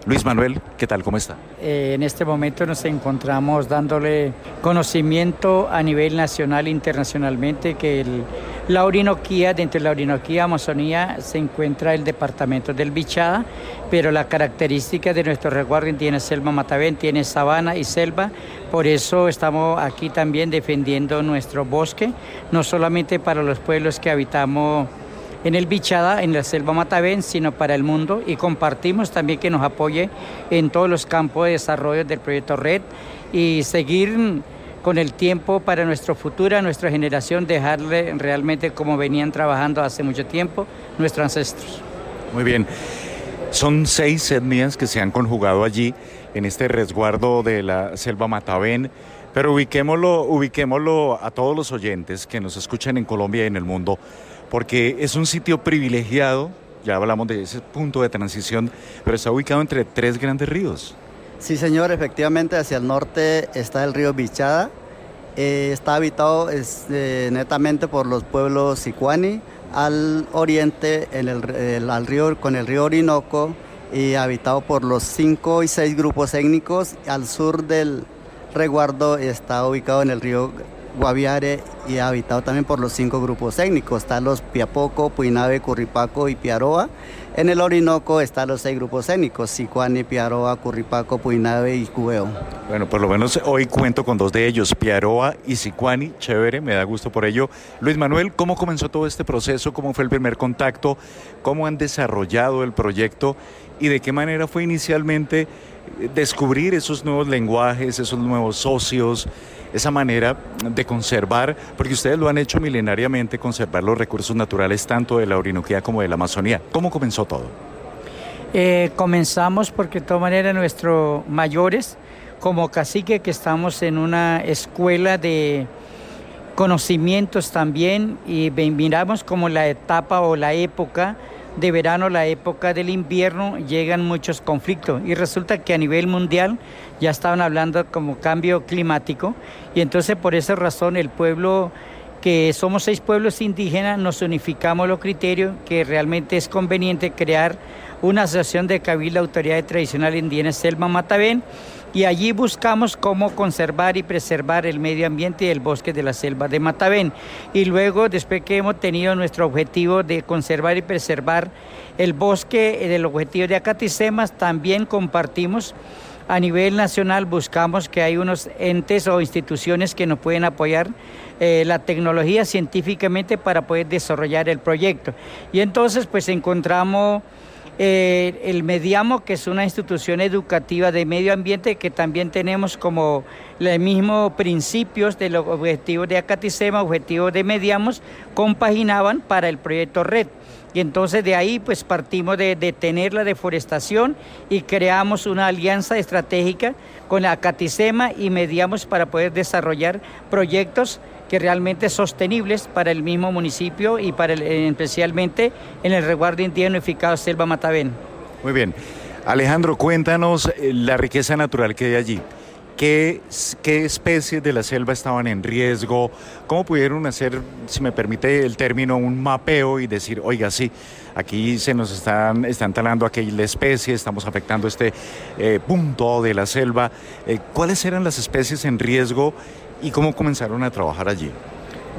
Luis Manuel, ¿qué tal? ¿Cómo está? En este momento nos encontramos dándole conocimiento a nivel nacional e internacionalmente que la Orinoquía, dentro de la Orinoquía Amazonía se encuentra el departamento del Bichada, pero la característica de nuestro resguardo indígena Selva Matavén tiene sabana y selva, por eso estamos aquí también defendiendo nuestro bosque, no solamente para los pueblos que habitamos en el Bichada, en la selva Matavén, sino para el mundo, y compartimos también que nos apoye en todos los campos de desarrollo del proyecto RED y seguir con el tiempo para nuestro futuro, a nuestra generación, dejarle realmente como venían trabajando hace mucho tiempo nuestros ancestros. Muy bien, son 6 etnias que se han conjugado allí en este resguardo de la selva Matavén, pero ubiquémoslo a todos los oyentes que nos escuchan en Colombia y en el mundo, porque es un sitio privilegiado, ya hablamos de ese punto de transición, pero está ubicado entre 3 grandes ríos. Sí, señor, efectivamente hacia el norte está el río Bichada, está habitado netamente por los pueblos Sicuani, al oriente con el río Orinoco y habitado por los 5 y 6 grupos étnicos. Al sur del resguardo está ubicado en el río Guaviare y habitado también por los 5 grupos étnicos. Están los Piapoco, Puinave, Curripaco y Piaroa. En el Orinoco están los 6 grupos étnicos: Sicuani, Piaroa, Curripaco, Puinave y Cubeo. Bueno, por lo menos hoy cuento con 2 de ellos, Piaroa y Sicuani. Chévere, me da gusto por ello. Luis Manuel, ¿cómo comenzó todo este proceso? ¿Cómo fue el primer contacto? ¿Cómo han desarrollado el proyecto? ¿Y de qué manera fue inicialmente descubrir esos nuevos lenguajes, esos nuevos socios, esa manera de conservar, porque ustedes lo han hecho milenariamente, conservar los recursos naturales tanto de la Orinoquía como de la Amazonía? ¿Cómo comenzó todo? Comenzamos porque de todas maneras nuestros mayores, como cacique, que estamos en una escuela de conocimientos también, y miramos como la etapa o la época de verano, la época del invierno, llegan muchos conflictos y resulta que a nivel mundial ya estaban hablando como cambio climático, y entonces por esa razón el pueblo, que somos 6 pueblos indígenas, nos unificamos los criterios que realmente es conveniente crear una asociación de Cabildo Autoridades Tradicionales Indígenas Selva Matavén, y allí buscamos cómo conservar y preservar el medio ambiente y el bosque de la selva de Matavén. Y luego, después que hemos tenido nuestro objetivo de conservar y preservar el bosque, el objetivo de Acaticemas, también compartimos a nivel nacional, buscamos que hay unos entes o instituciones que nos pueden apoyar la tecnología científicamente para poder desarrollar el proyecto. Y entonces pues encontramos el Mediamo, que es una institución educativa de medio ambiente, que también tenemos como los mismos principios de los objetivos de Acatizema, objetivos de Mediamos, compaginaban para el proyecto RED. Y entonces de ahí pues partimos de detener la deforestación y creamos una alianza estratégica con Acatizema y Mediamos para poder desarrollar proyectos que realmente sostenibles para el mismo municipio y para especialmente en el resguardo indígena unificado Selva Matavén. Muy bien. Alejandro, cuéntanos la riqueza natural que hay allí. ¿Qué especies de la selva estaban en riesgo? ¿Cómo pudieron hacer, si me permite el término, un mapeo y decir, oiga, sí, aquí se nos están talando aquella especie, estamos afectando este punto de la selva? ¿Cuáles eran las especies en riesgo y cómo comenzaron a trabajar allí?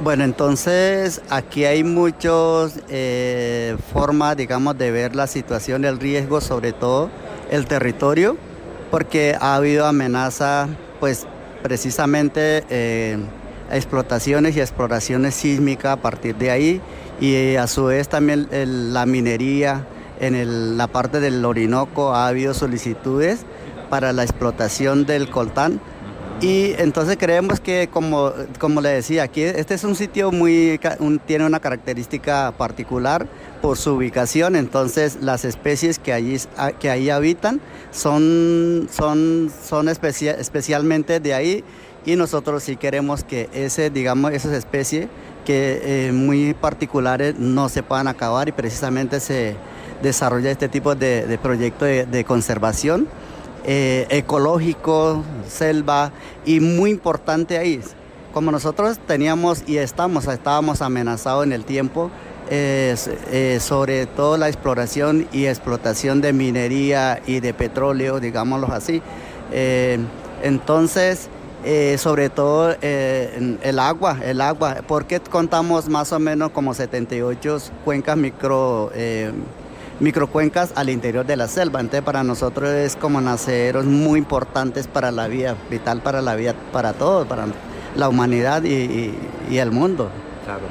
Bueno, entonces aquí hay muchas formas, digamos, de ver la situación, el riesgo, sobre todo el territorio. porque ha habido amenaza, pues precisamente explotaciones y exploraciones sísmicas a partir de ahí, y a su vez también la minería en la parte del Orinoco. Ha habido solicitudes para la explotación del coltán, y entonces creemos que, como le decía, aquí este es un sitio tiene una característica particular por su ubicación. Entonces las especies que ahí habitan son especialmente de ahí, y nosotros sí queremos que esas especies que muy particulares no se puedan acabar, y precisamente se desarrolla este tipo de proyecto de conservación ecológico, selva, y muy importante ahí, como nosotros teníamos y estábamos amenazados en el tiempo, sobre todo la exploración y explotación de minería y de petróleo, digámoslo así. Entonces, sobre todo el agua, porque contamos más o menos como 78 cuencas microcuencas al interior de la selva. Entonces para nosotros es como naceros muy importantes para la vida, vital para la vida, para todos, para la humanidad y el mundo. Claro.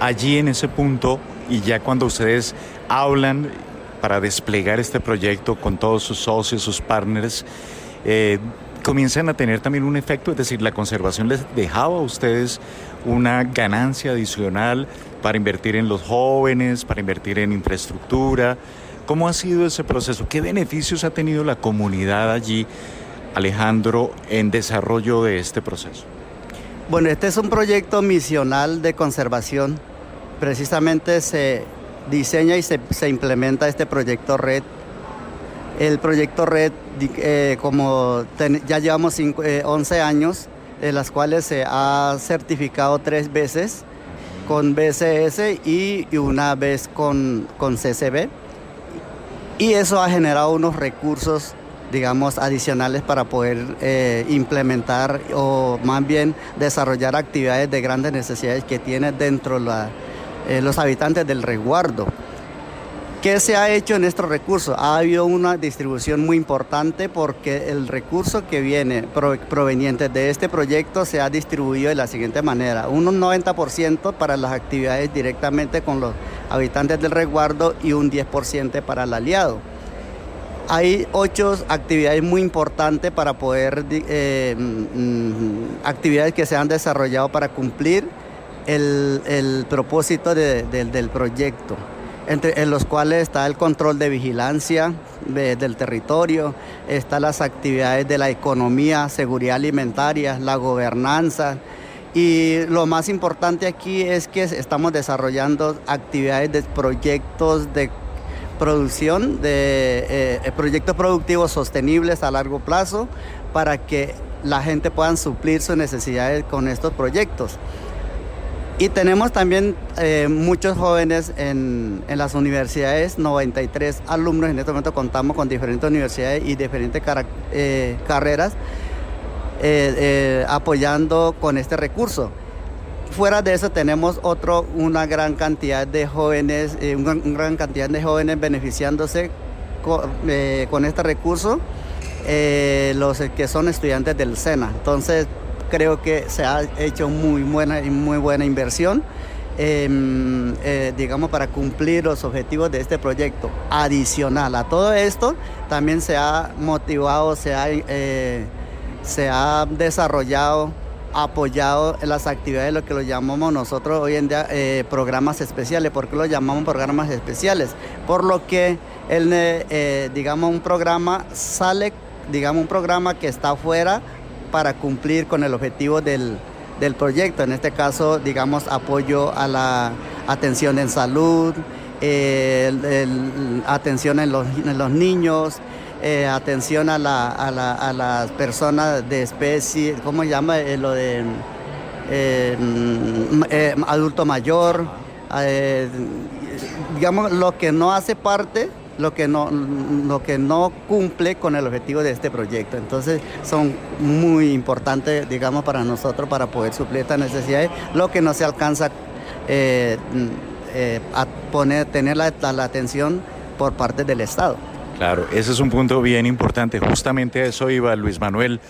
Allí en ese punto, y ya cuando ustedes hablan para desplegar este proyecto con todos sus socios, sus partners, comienzan a tener también un efecto, es decir, la conservación les dejaba a ustedes una ganancia adicional para invertir en los jóvenes, para invertir en infraestructura. ¿Cómo ha sido ese proceso? ¿Qué beneficios ha tenido la comunidad allí, Alejandro, en desarrollo de este proceso? Bueno, este es un proyecto misional de conservación. Precisamente se diseña y se implementa este proyecto RED. El proyecto RED, ya llevamos 11 años, de las cuales se ha certificado 3 veces con BCS y una vez con CCB. Y eso ha generado unos recursos, digamos, adicionales para poder implementar o más bien desarrollar actividades de grandes necesidades que tienen dentro los habitantes del resguardo. ¿Qué se ha hecho en estos recursos? Ha habido una distribución muy importante, porque el recurso que viene proveniente de este proyecto se ha distribuido de la siguiente manera: un 90% para las actividades directamente con los habitantes del resguardo y un 10% para el aliado. Hay 8 actividades muy importantes para poder, actividades que se han desarrollado para cumplir el propósito del proyecto, en los cuales está el control de vigilancia del territorio, están las actividades de la economía, seguridad alimentaria, la gobernanza, y lo más importante aquí es que estamos desarrollando actividades de proyectos de producción, de proyectos productivos sostenibles a largo plazo, para que la gente pueda suplir sus necesidades con estos proyectos. Y tenemos también muchos jóvenes en las universidades, 93 alumnos. En este momento contamos con diferentes universidades y diferentes carreras apoyando con este recurso. Fuera de eso tenemos una gran cantidad de jóvenes, beneficiándose con este recurso, los que son estudiantes del SENA. Entonces, creo que se ha hecho muy buena inversión, digamos, para cumplir los objetivos de este proyecto. Adicional a todo esto, también se ha motivado, se ha desarrollado, apoyado en las actividades, lo que lo llamamos nosotros hoy en día programas especiales. ¿Por qué lo llamamos programas especiales? Por lo que un programa que está afuera para cumplir con el objetivo del proyecto. En este caso, digamos, apoyo a la atención en salud, atención en los niños, atención a las personas de especie, ¿cómo se llama? Lo de adulto mayor, digamos, lo que no hace parte, lo que no cumple con el objetivo de este proyecto. Entonces son muy importantes, digamos, para nosotros, para poder suplir estas necesidades, lo que no se alcanza a tener la atención por parte del Estado. Claro, ese es un punto bien importante. Justamente a eso iba Luis Manuel.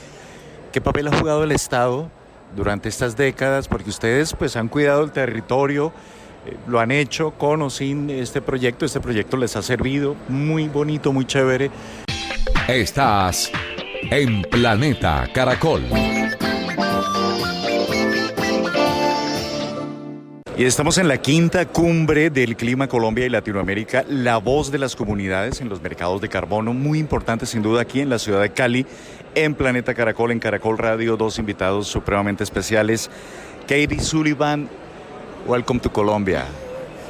¿Qué papel ha jugado el Estado durante estas décadas? Porque ustedes pues han cuidado el territorio, lo han hecho con o sin este proyecto. Este proyecto les ha servido, muy bonito, muy chévere. Estás en Planeta Caracol. Y estamos en la quinta cumbre del clima Colombia y Latinoamérica, la voz de las comunidades en los mercados de carbono, muy importante sin duda aquí en la ciudad de Cali, en Planeta Caracol, en Caracol Radio, dos invitados supremamente especiales. Katie Sullivan, welcome to Colombia.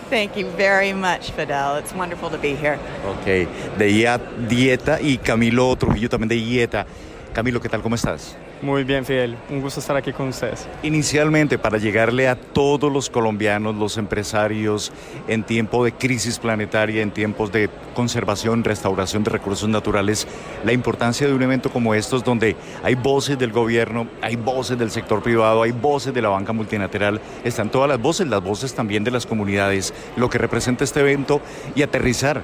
Thank you very much, Fidel. It's wonderful to be here. Ok, de Dieta y Camilo Trujillo también de Dieta. Camilo, ¿qué tal? ¿Cómo estás? Muy bien, Fidel. Un gusto estar aquí con ustedes. Inicialmente, para llegarle a todos los colombianos, los empresarios, en tiempo de crisis planetaria, en tiempos de conservación, restauración de recursos naturales, la importancia de un evento como estos, donde hay voces del gobierno, hay voces del sector privado, hay voces de la banca multilateral, están todas las voces también de las comunidades, lo que representa este evento y aterrizar,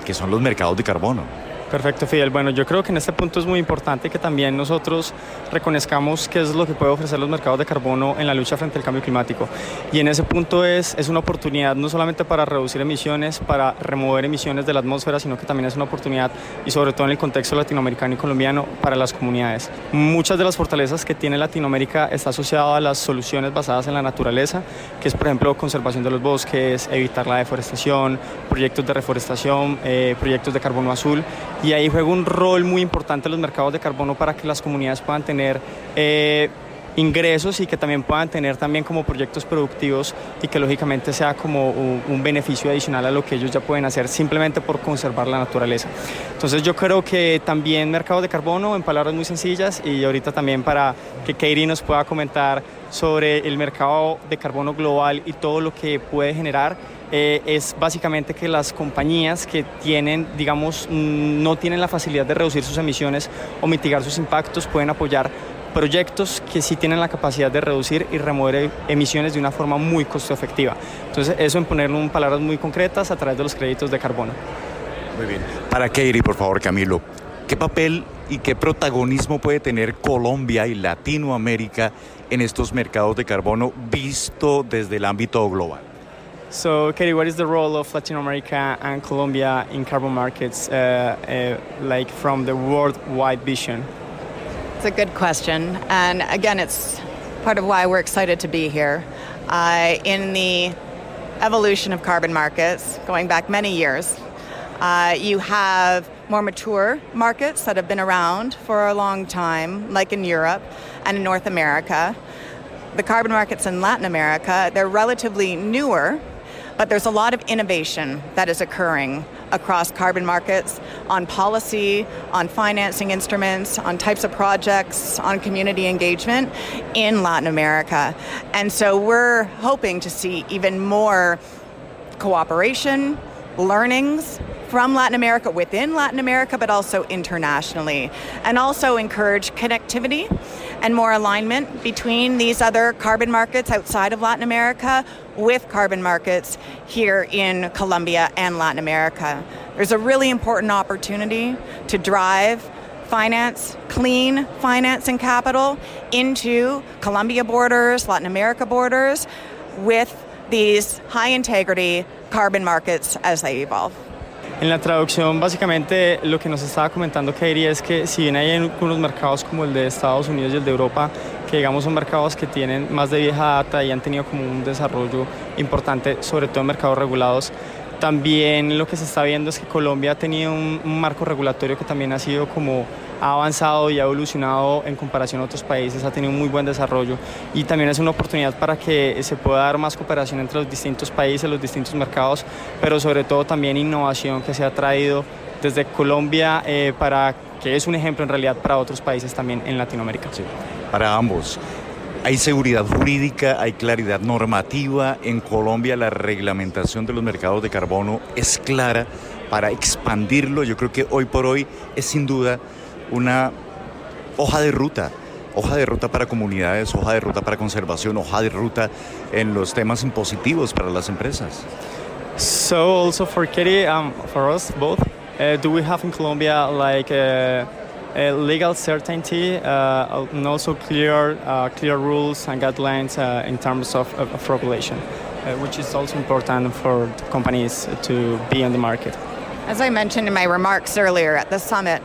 que son los mercados de carbono. Perfecto, Fidel. Bueno, yo creo que en este punto es muy importante que también nosotros reconozcamos qué es lo que puede ofrecer los mercados de carbono en la lucha frente al cambio climático. Y en ese punto es una oportunidad no solamente para reducir emisiones, para remover emisiones de la atmósfera, sino que también es una oportunidad, y sobre todo en el contexto latinoamericano y colombiano, para las comunidades. Muchas de las fortalezas que tiene Latinoamérica está asociada a las soluciones basadas en la naturaleza, que es, por ejemplo, conservación de los bosques, evitar la deforestación, proyectos de reforestación, proyectos de carbono azul. Y ahí juega un rol muy importante los mercados de carbono para que las comunidades puedan tener ingresos y que también puedan tener también como proyectos productivos y que lógicamente sea como un beneficio adicional a lo que ellos ya pueden hacer simplemente por conservar la naturaleza. Entonces yo creo que también mercados de carbono, en palabras muy sencillas, y ahorita también para que Katie nos pueda comentar sobre el mercado de carbono global y todo lo que puede generar. Es básicamente que las compañías que tienen, digamos, no tienen la facilidad de reducir sus emisiones o mitigar sus impactos pueden apoyar proyectos que sí tienen la capacidad de reducir y remover emisiones de una forma muy costo efectiva. Entonces, eso en ponerlo en palabras muy concretas a través de los créditos de carbono. Muy bien. Para Katie, por favor, Camilo, ¿qué papel y qué protagonismo puede tener Colombia y Latinoamérica en estos mercados de carbono visto desde el ámbito global? So, Katie, what is the role of Latin America and Colombia in carbon markets, like from the worldwide vision? It's a good question. And again, it's part of why we're excited to be here. In the evolution of carbon markets, going back many years, you have more mature markets that have been around for a long time, like in Europe and in North America. The carbon markets in Latin America, they're relatively newer, but there's a lot of innovation that is occurring across carbon markets on policy, on financing instruments, on types of projects, on community engagement in Latin America. And so we're hoping to see even more cooperation, learnings from Latin America, within Latin America, but also internationally, and also encourage connectivity and more alignment between these other carbon markets outside of Latin America with carbon markets here in Colombia and Latin America. There's a really important opportunity to drive finance, clean finance and capital into Colombia borders, Latin America borders, with these high integrity carbon markets as they evolve. En la traducción, básicamente, lo que nos estaba comentando Katie es que si bien hay algunos mercados como el de Estados Unidos y el de Europa, que digamos son mercados que tienen más de vieja data y han tenido como un desarrollo importante, sobre todo en mercados regulados, también lo que se está viendo es que Colombia ha tenido un marco regulatorio que también ha sido como ha avanzado y ha evolucionado en comparación a otros países, ha tenido un muy buen desarrollo y también es una oportunidad para que se pueda dar más cooperación entre los distintos países, los distintos mercados, pero sobre todo también innovación que se ha traído desde Colombia para que es un ejemplo en realidad para otros países también en Latinoamérica. Sí, para ambos. Hay seguridad jurídica, hay claridad normativa. En Colombia la reglamentación de los mercados de carbono es clara para expandirlo. Yo creo que hoy por hoy es sin duda una hoja de ruta para comunidades, hoja de ruta para conservación, hoja de ruta en los temas impositivos para las empresas. So also for Katie, for us both, do we have in Colombia like legal certainty and also clear rules and guidelines in terms of regulation, which is also important for companies to be on the market. As I mentioned in my remarks earlier at the summit,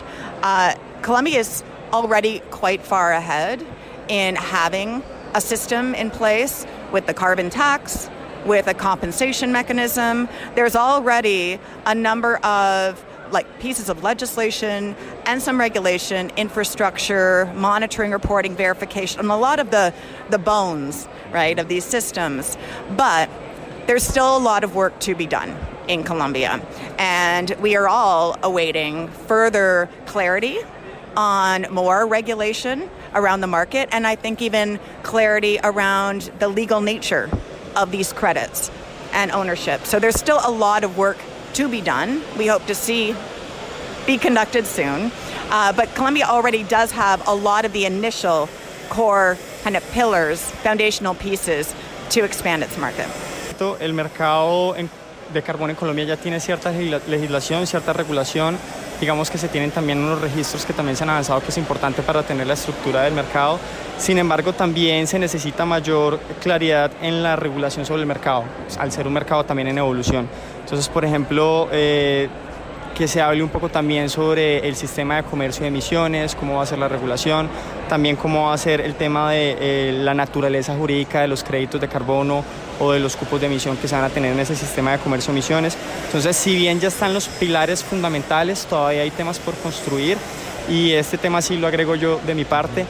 Colombia is already quite far ahead in having a system in place with the carbon tax, with a compensation mechanism. There's already a number of pieces of legislation and some regulation, infrastructure, monitoring, reporting, verification, and a lot of the bones, right, of these systems. But there's still a lot of work to be done in Colombia. And we are all awaiting further clarity on more regulation around the market, and I think even clarity around the legal nature of these credits and ownership. So there's still a lot of work to be done. We hope to see be conducted soon. But Colombia already does have a lot of the initial core kind of pillars, foundational pieces to expand its market. El mercado de carbón en Colombia ya tiene cierta legislación, cierta regulación. Digamos que se tienen también unos registros que también se han avanzado, que es importante para tener la estructura del mercado. Sin embargo, también se necesita mayor claridad en la regulación sobre el mercado, al ser un mercado también en evolución. Entonces, por ejemplo, que se hable un poco también sobre el sistema de comercio de emisiones, cómo va a ser la regulación, también cómo va a ser el tema de la naturaleza jurídica de los créditos de carbono o de los cupos de emisión que se van a tener en ese sistema de comercio de emisiones. Entonces, si bien ya están los pilares fundamentales, todavía hay temas por construir, y este tema sí lo agrego yo de mi parte.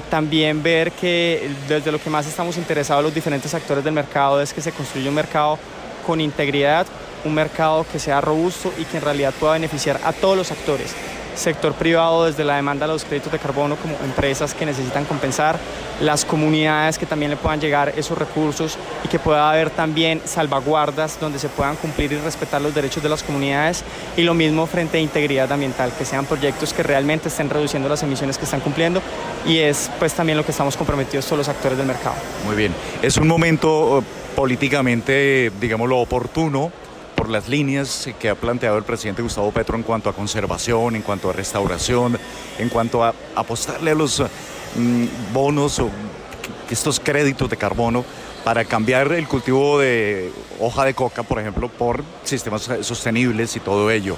También ver que desde lo que más estamos interesados los diferentes actores del mercado es que se construya un mercado con integridad, un mercado que sea robusto y que en realidad pueda beneficiar a todos los actores. Sector privado, desde la demanda de los créditos de carbono, como empresas que necesitan compensar, las comunidades que también le puedan llegar esos recursos y que pueda haber también salvaguardas donde se puedan cumplir y respetar los derechos de las comunidades, y lo mismo frente a integridad ambiental, que sean proyectos que realmente estén reduciendo las emisiones que están cumpliendo, y es pues también lo que estamos comprometidos todos los actores del mercado. Muy bien, es un momento políticamente, digámoslo, oportuno, por las líneas que ha planteado el presidente Gustavo Petro en cuanto a conservación, en cuanto a restauración, en cuanto a apostarle a los bonos o estos créditos de carbono para cambiar el cultivo de hoja de coca, por ejemplo, por sistemas sostenibles y todo ello.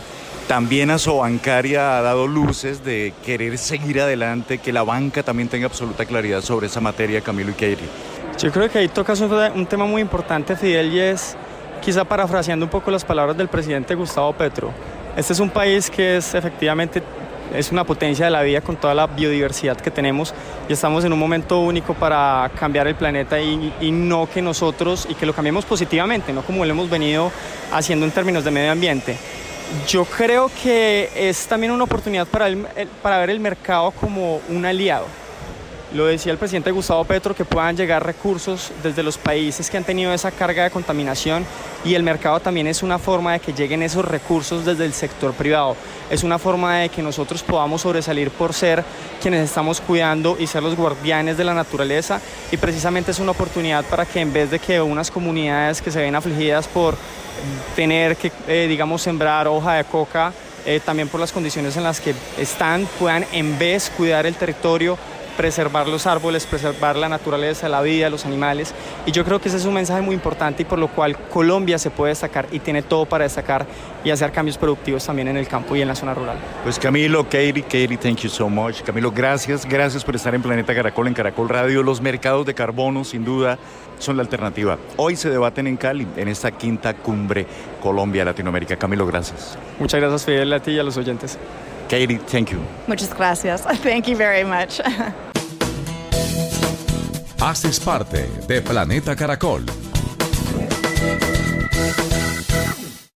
También Asobancaria ha dado luces de querer seguir adelante, que la banca también tenga absoluta claridad sobre esa materia, Camilo y Katie. Yo creo que ahí tocas un tema muy importante, Fidel, y es quizá parafraseando un poco las palabras del presidente Gustavo Petro. Este es un país que efectivamente es una potencia de la vida con toda la biodiversidad que tenemos, y estamos en un momento único para cambiar el planeta y no que nosotros, y que lo cambiemos positivamente, no como lo hemos venido haciendo en términos de medio ambiente. Yo creo que es también una oportunidad para ver el mercado como un aliado. Lo decía el presidente Gustavo Petro, que puedan llegar recursos desde los países que han tenido esa carga de contaminación, y el mercado también es una forma de que lleguen esos recursos desde el sector privado. Es una forma de que nosotros podamos sobresalir por ser quienes estamos cuidando y ser los guardianes de la naturaleza, y precisamente es una oportunidad para que, en vez de que unas comunidades que se ven afligidas por tener que, digamos, sembrar hoja de coca, también por las condiciones en las que están, puedan en vez cuidar el territorio, preservar los árboles, preservar la naturaleza, la vida, los animales. Y yo creo que ese es un mensaje muy importante, y por lo cual Colombia se puede destacar y tiene todo para destacar y hacer cambios productivos también en el campo y en la zona rural. Pues Camilo, Katie, thank you so much. Camilo, gracias por estar en Planeta Caracol, en Caracol Radio. Los mercados de carbono, sin duda, son la alternativa. Hoy se debaten en Cali, en esta quinta cumbre Colombia-Latinoamérica. Camilo, gracias. Muchas gracias, Fidel, a ti y a los oyentes. Katie, thank you. Muchas gracias. Thank you very much. Haces parte de Planeta Caracol.